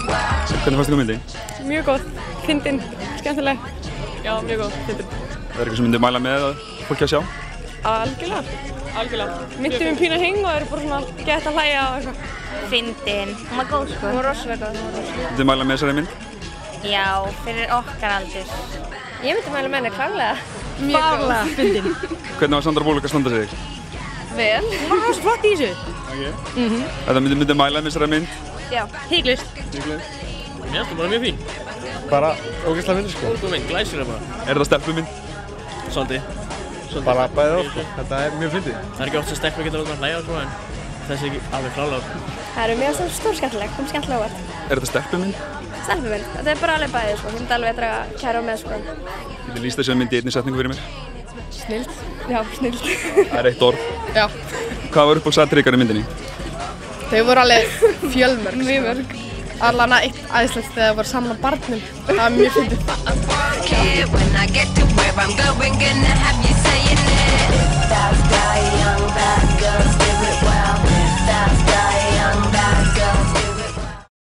Hvernig fannst ykkur myndin? Mjög góð, fyndin, skemmtileg. Já, mjög góð, fyndin. Það eitthvað sem myndið mæla með að fólki að sjá? Algjörlega. Myndum pínu heng og eru bara svona gett að hlæja og eitthvað. Fyndin, hún var góð sko. Hún var rosalega góð, Myndið mæla með þessari mynd? Já, fyrir okkar aldur. Ég myndi mæla með henni klárlega. Fárlega fyndin. Hvernig var Sandra Bullock að standa sig? Vel. Hún var rosa flott í þessu. Þetta myndið mæla með þessari mynd? Já, hygglust. Mér finnst það bara mjög fín. Bara ógeðslega fyndin sko. Góð mynd, glæsileg bara. Er þetta stelpumynd? Svolítið. Bara bæðið á sko. Þetta er mjög fyndið. Það er ekki oft sem stelpur geta láta að hlæja og svona en þessi er ekki alveg klálega. Það eru mjög stórskemmtileg, kom skemmtilega óvart. Er þetta stelpumynd? Stelpumynd, þetta er bara alveg bæðið sko, ég myndi alveg að draga kæra með sko. Getur lýst þessu mynd í einni setningu fyrir mér? Snilld. Já, snilld. Það er eitt orð. Já. Hvað var uppáhaldsatriðið í myndinni? Þau voru alveg fjölmörg. Mjög mörg. Allan að eitt æðislegt þegar það var saman á barnum. Það var mjög fyndið. Bad guy, young bad girls, give it well. Bad guy, young